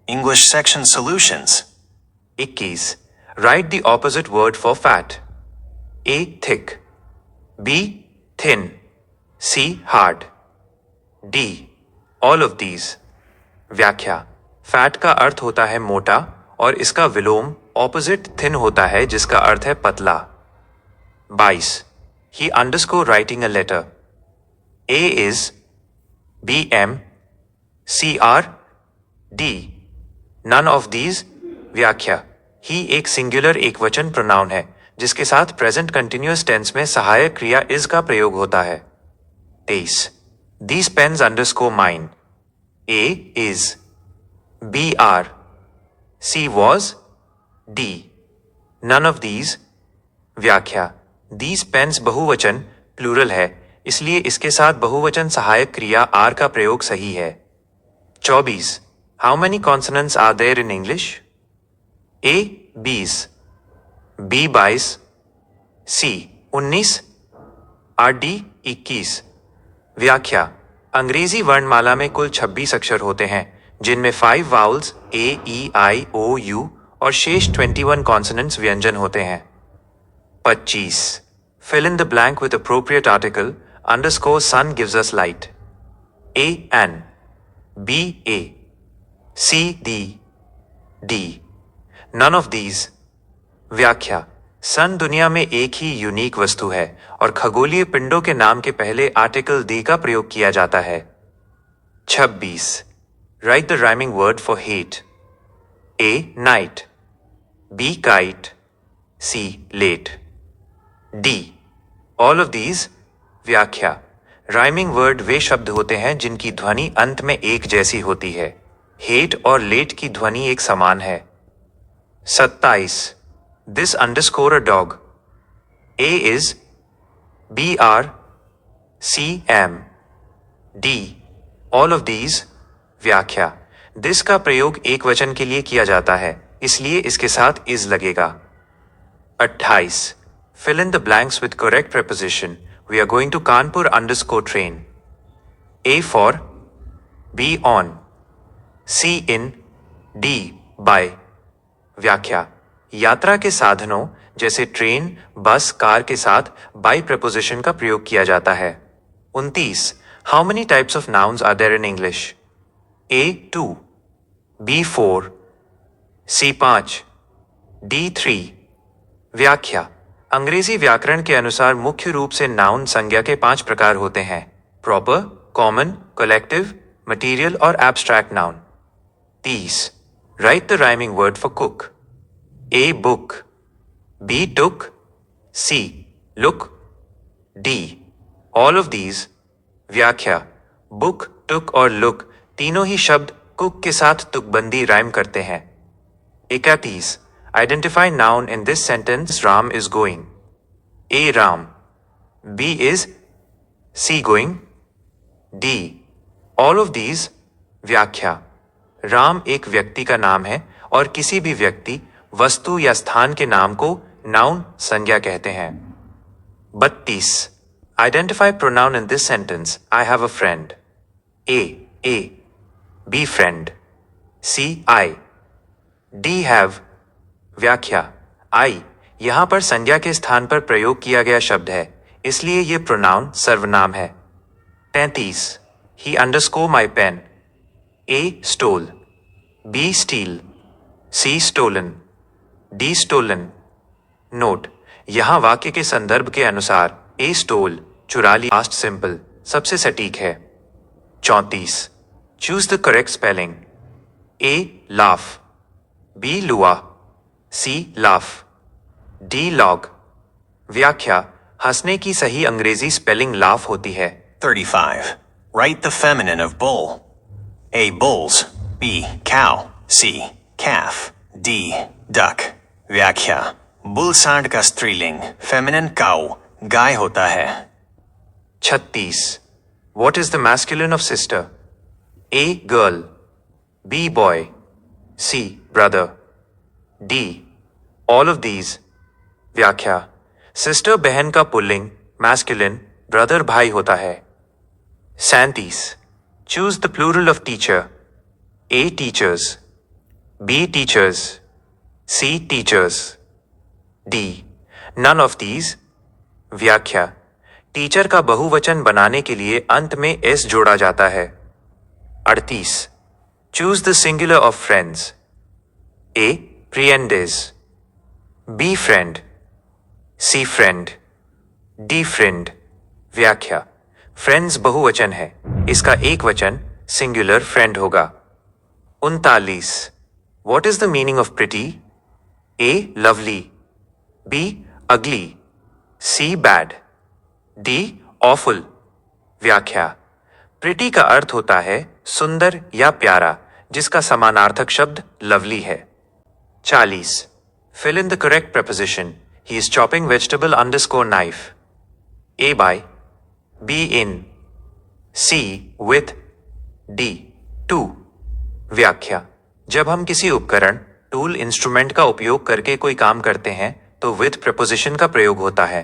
English section solutions. 21. Write the opposite word for fat. A. Thick. B. Thin. C. Hard. D. All of these. व्याख्या. Fat का अर्थ होता है मोटा और इसका विलोम ऑपोजिट थिन होता है जिसका अर्थ है पतला. 22. He underscore writing a letter. A is B M C R D. None of these. व्याख्या. ही एक सिंगुलर एकवचन प्रोनाउन है जिसके साथ प्रेजेंट कंटिन्यूअस टेंस में सहायक क्रिया इज का प्रयोग होता है. 23. These pens underscore mine. A is B R C was D. None of these. व्याख्या. These pens बहुवचन प्लूरल है इसलिए इसके साथ बहुवचन सहायक क्रिया आर का प्रयोग सही है. 24. How many consonants are there in English? A. 20. B. 22. C. 19. R. D. 21. व्याख्या. अंग्रेजी वर्णमाला में कुल 26 अक्षर होते हैं जिनमें 5 vowels A, E, I, O, U और शेष 21 कॉन्सोनेंट्स व्यंजन होते हैं. 25. Fill in the blank with appropriate article. Underscore sun gives us light. A. An. B. A. C. D. D. None of these. व्याख्या. सन दुनिया में एक ही यूनिक वस्तु है और खगोलीय पिंडों के नाम के पहले आर्टिकल दी का प्रयोग किया जाता है. 26. Write the rhyming word for hate. A. Night. B. Kite. C. Late. D. All of these. व्याख्या. राइमिंग वर्ड वे शब्द होते हैं जिनकी ध्वनि अंत में एक जैसी होती है. हेट और लेट की ध्वनि एक समान है. 27. This underscore a dog. A is B R C M D. All of these. व्याख्या. दिस का प्रयोग एक वचन के लिए किया जाता है इसलिए इसके साथ इज लगेगा. 28. Fill in the blanks with correct preposition. We are going to Kanpur underscore train. A for B on. C in. D by. व्याख्या. यात्रा के साधनों जैसे ट्रेन, बस, कार के साथ बाय प्रपोजिशन का प्रयोग किया जाता है. 29. How many types of nouns are there in English? A. 2. B. 4. C. 5. D. 3. व्याख्या. अंग्रेजी व्याकरण के अनुसार मुख्य रूप से नाउन संज्ञा के 5 प्रकार होते हैं. प्रॉपर, कॉमन, कलेक्टिव, मटीरियल और abstract noun. 30. Right the rhyming word for cook. A. Book. B. Took. C. Look. D. All of these. व्याख्या. बुक, टुक और लुक तीनों ही शब्द कुक के साथ तुकबंदी राइम करते हैं. 31. Identify noun in this sentence. Ram is going. A. Ram. B. is C. going. D. All of these. व्याख्या. राम एक व्यक्ति का नाम है और किसी भी व्यक्ति, वस्तु या स्थान के नाम को नाउन संज्ञा कहते हैं. 32. Identify pronoun in this sentence. I have a friend. A. A. B. Friend. C. I. D. Have. व्याख्या. आई यहां पर संज्ञा के स्थान पर प्रयोग किया गया शब्द है इसलिए यह प्रोनाउन सर्वनाम है. 33. He underscore my pen. A. Stole. B. Steal. C. Stolen. D. Stolen. Note. यहां वाक्य के संदर्भ के अनुसार A. Stole चुरा ली पास्ट सिंपल सबसे सटीक है. 34. Choose the correct spelling. A. Laugh. B. Lua. C. Laugh. D. Log. व्याख्या. हंसने की सही अंग्रेजी स्पेलिंग लाफ होती है. 35. Write the feminine of bull. A. Bulls. B. Cow. C. Calf. D. Duck. व्याख्या. बुल सांड का स्त्रीलिंग फेमिनिन काउ गाय होता है. 36. What is the masculine of sister? A. Girl. B. Boy. C. Brother. D. All of these. व्याख्या. Sister बहन का pulling masculine, brother भाई होता है. 37. Choose the plural of teacher. A. Teachers. B. Teachers. C. Teachers. D. None of these. व्याख्या: teacher का बहुवचन बनाने के लिए अंत में s जोड़ा जाता है। 38. Choose the singular of friends. A. Friendes. B. Friend. C. Friend. D. Friend. व्याख्या: फ्रेंड्स बहुवचन है, इसका एक वचन सिंगुलर फ्रेंड होगा। 39. What is the meaning of pretty? A. Lovely. B. Ugly. C. Bad. D. Awful. व्याख्या: प्रिटी का अर्थ होता है सुंदर या प्यारा, जिसका समानार्थक शब्द लवली है। 40. Fill in the correct preposition. He is chopping vegetable _ knife. A. By. B. In. C. With. D. To. व्याख्या: जब हम किसी उपकरण, टूल, इंस्ट्रूमेंट का उपयोग करके कोई काम करते हैं तो विद प्रपोजिशन का प्रयोग होता है।